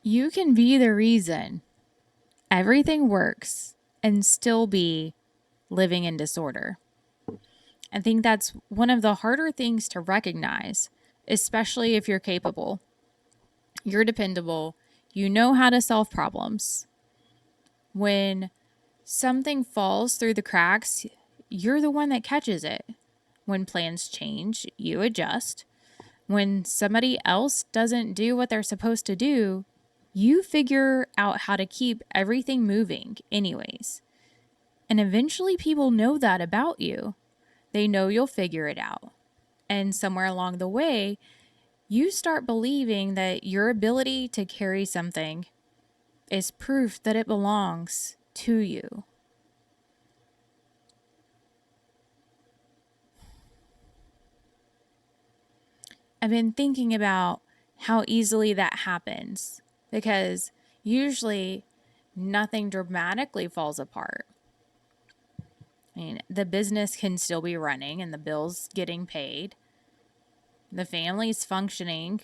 You can be the reason everything works and still be living in disorder. I think that's one of the harder things to recognize, especially if you're capable, you're dependable, you know how to solve problems. When something falls through the cracks, you're the one that catches it. When plans change, you adjust. When somebody else doesn't do what they're supposed to do, you figure out how to keep everything moving, anyways. And eventually, people know that about you. They know you'll figure it out. And somewhere along the way, you start believing that your ability to carry something is proof that it belongs to you. I've been thinking about how easily that happens because usually nothing dramatically falls apart. I mean, the business can still be running and the bills getting paid. The family's functioning.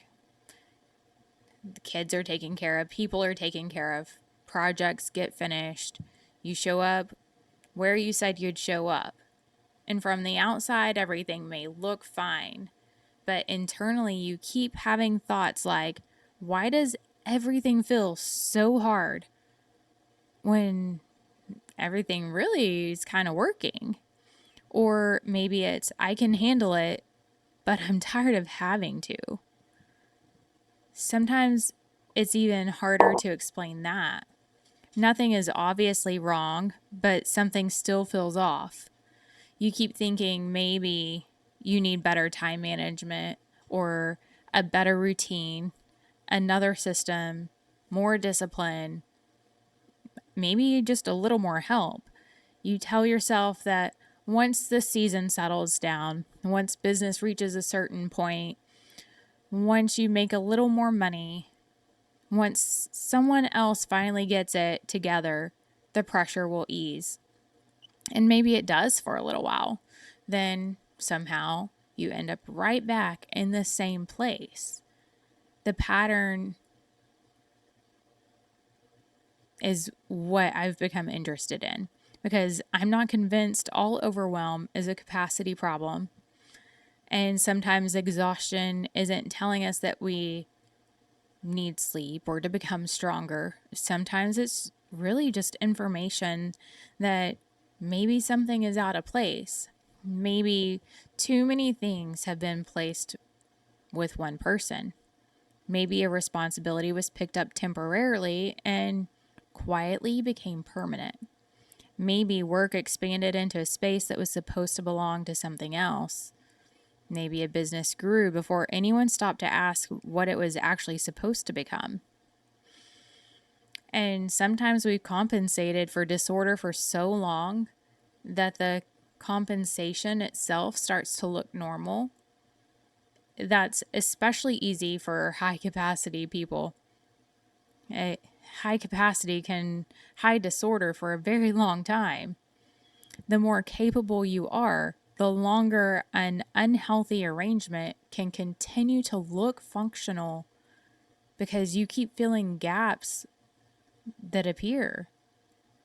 The kids are taken care of. People are taken care of. Projects get finished. You show up where you said you'd show up. And from the outside, everything may look fine. But internally, you keep having thoughts like, why does everything feel so hard when everything really is kind of working? Or maybe it's, I can handle it, but I'm tired of having to. Sometimes it's even harder to explain that. Nothing is obviously wrong, but something still feels off. You keep thinking maybe you need better time management or a better routine, another system, more discipline, maybe just a little more help. You tell yourself that once the season settles down, once business reaches a certain point, once you make a little more money, once someone else finally gets it together, the pressure will ease. And maybe it does for a little while. Then somehow you end up right back in the same place. The pattern is what I've become interested in because I'm not convinced all overwhelm is a capacity problem. And sometimes exhaustion isn't telling us that we need sleep or to become stronger. Sometimes it's really just information that maybe something is out of place. Maybe too many things have been placed with one person. Maybe a responsibility was picked up temporarily and quietly became permanent. Maybe work expanded into a space that was supposed to belong to something else. Maybe a business grew before anyone stopped to ask what it was actually supposed to become. And sometimes we've compensated for disorder for so long that the compensation itself starts to look normal. That's especially easy for high capacity people. High capacity can hide disorder for a very long time. The more capable you are, the longer an unhealthy arrangement can continue to look functional because you keep filling gaps that appear.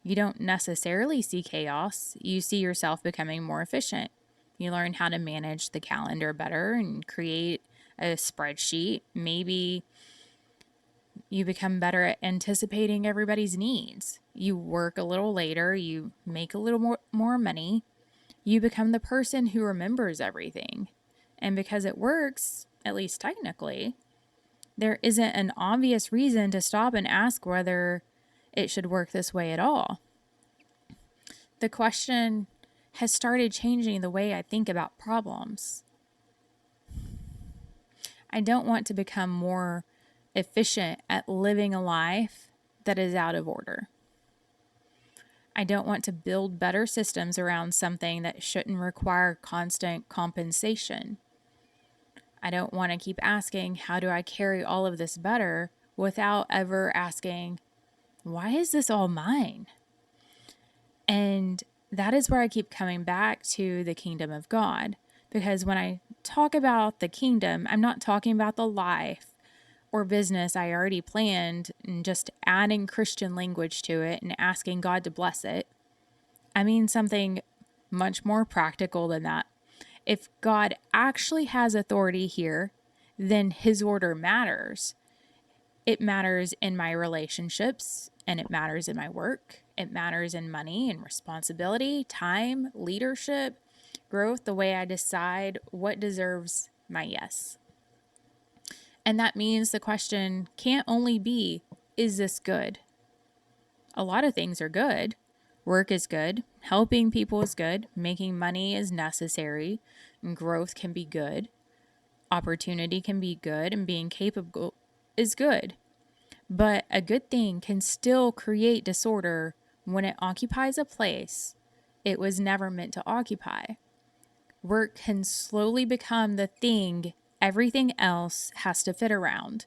You don't necessarily see chaos, you see yourself becoming more efficient. You learn how to manage the calendar better and create a spreadsheet. Maybe you become better at anticipating everybody's needs. You work a little later, you make a little more money. You become the person who remembers everything. And because it works, at least technically, there isn't an obvious reason to stop and ask whether it should work this way at all. The question has started changing the way I think about problems. I don't want to become more efficient at living a life that is out of order. I don't want to build better systems around something that shouldn't require constant compensation. I don't want to keep asking, how do I carry all of this better, without ever asking, why is this all mine? And that is where I keep coming back to the kingdom of God. Because when I talk about the kingdom, I'm not talking about the life or business I already planned and just adding Christian language to it and asking God to bless it. I mean something much more practical than that. If God actually has authority here, then his order matters. It matters in my relationships, and it matters in my work. It matters in money and responsibility, time, leadership, growth, the way I decide what deserves my yes. And that means the question can't only be, is this good? A lot of things are good. Work is good. Helping people is good. Making money is necessary. And growth can be good. Opportunity can be good. And being capable is good. But a good thing can still create disorder when it occupies a place it was never meant to occupy. Work can slowly become the thing everything else has to fit around,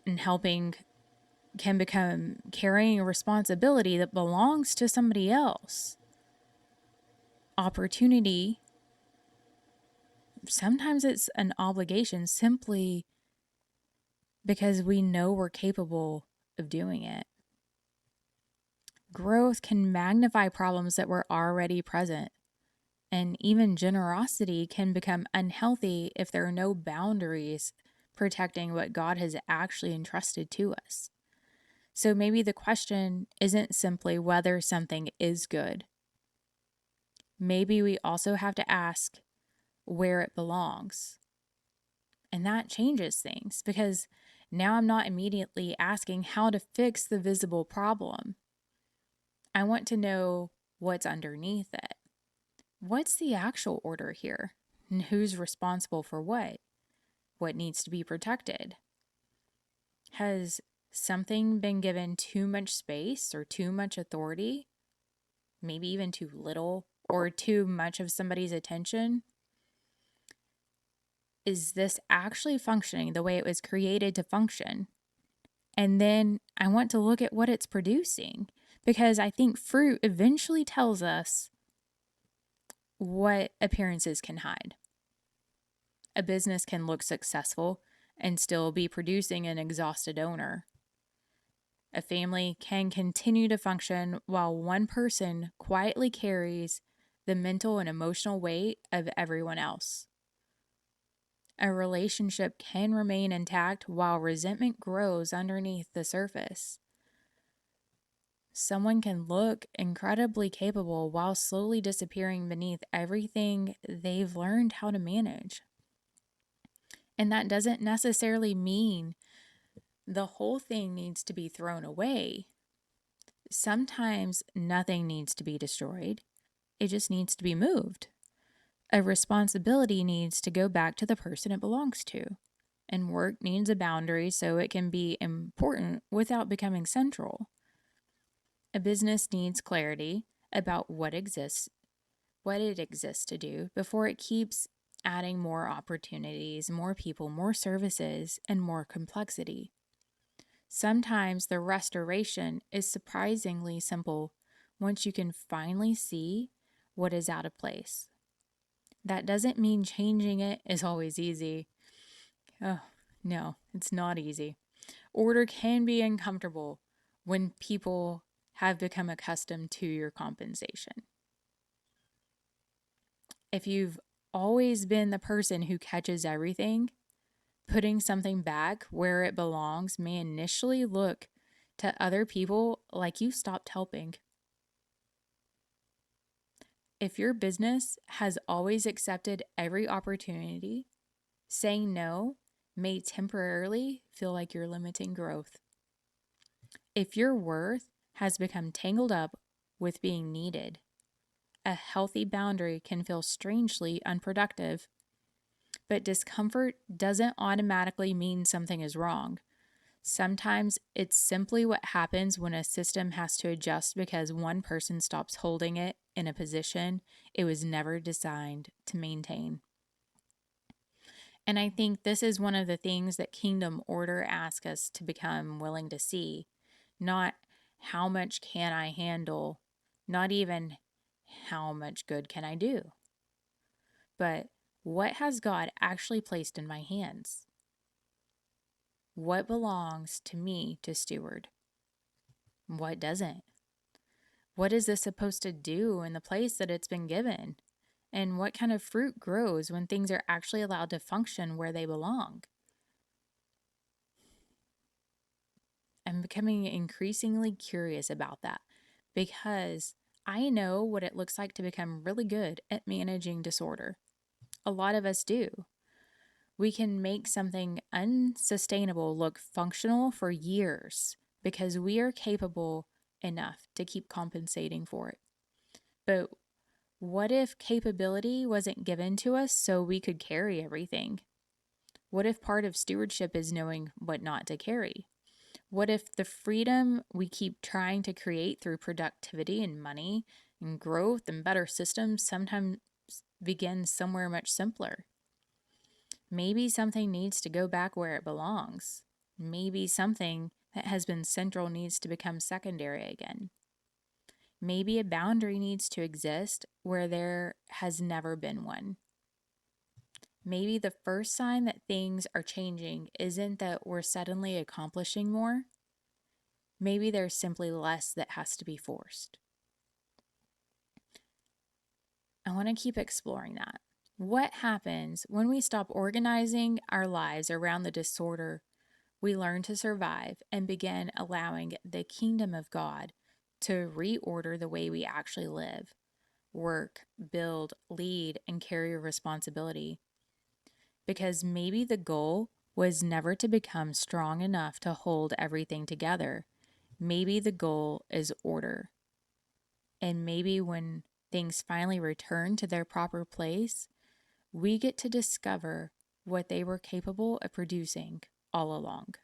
and helping can become carrying a responsibility that belongs to somebody else. Opportunity, sometimes it's an obligation simply because we know we're capable of doing it. Growth can magnify problems that were already present, and even generosity can become unhealthy if there are no boundaries protecting what God has actually entrusted to us. So maybe the question isn't simply whether something is good. Maybe we also have to ask where it belongs. And that changes things because now I'm not immediately asking how to fix the visible problem. I want to know what's underneath it. What's the actual order here? And who's responsible for what? What needs to be protected? Has something been given too much space or too much authority? Maybe even too little or too much of somebody's attention? Is this actually functioning the way it was created to function? And then I want to look at what it's producing because I think fruit eventually tells us what appearances can hide. A business can look successful and still be producing an exhausted owner. A family can continue to function while one person quietly carries the mental and emotional weight of everyone else. A relationship can remain intact while resentment grows underneath the surface. Someone can look incredibly capable while slowly disappearing beneath everything they've learned how to manage. And that doesn't necessarily mean the whole thing needs to be thrown away. Sometimes nothing needs to be destroyed, it just needs to be moved. A responsibility needs to go back to the person it belongs to, and work needs a boundary so it can be important without becoming central. A business needs clarity about what it exists to do before it keeps adding more opportunities, more people, more services, and more complexity. Sometimes the restoration is surprisingly simple once you can finally see what is out of place. That doesn't mean changing it is always easy. Oh, no, it's not easy. Order can be uncomfortable when people have become accustomed to your compensation. If you've always been the person who catches everything, putting something back where it belongs may initially look to other people like you stopped helping. If your business has always accepted every opportunity, saying no may temporarily feel like you're limiting growth. If your worth has become tangled up with being needed, a healthy boundary can feel strangely unproductive. But discomfort doesn't automatically mean something is wrong. Sometimes it's simply what happens when a system has to adjust because one person stops holding it in a position it was never designed to maintain. And I think this is one of the things that Kingdom Order asks us to become willing to see. Not how much can I handle, not even how much good can I do, but what has God actually placed in my hands? What belongs to me to steward? What doesn't? What is this supposed to do in the place that it's been given? And what kind of fruit grows when things are actually allowed to function where they belong? I'm becoming increasingly curious about that because I know what it looks like to become really good at managing disorder. A lot of us do. We can make something unsustainable look functional for years because we are capable enough to keep compensating for it. But what if capability wasn't given to us so we could carry everything? What if part of stewardship is knowing what not to carry? What if the freedom we keep trying to create through productivity and money and growth and better systems sometimes begins somewhere much simpler? Maybe something needs to go back where it belongs. Maybe something that has been central needs to become secondary again. Maybe a boundary needs to exist where there has never been one. Maybe the first sign that things are changing isn't that we're suddenly accomplishing more. Maybe there's simply less that has to be forced. I want to keep exploring that. What happens when we stop organizing our lives around the disorder we learn to survive and begin allowing the kingdom of God to reorder the way we actually live, work, build, lead, and carry responsibility? Because maybe the goal was never to become strong enough to hold everything together. Maybe the goal is order. And maybe when things finally return to their proper place, we get to discover what they were capable of producing all along.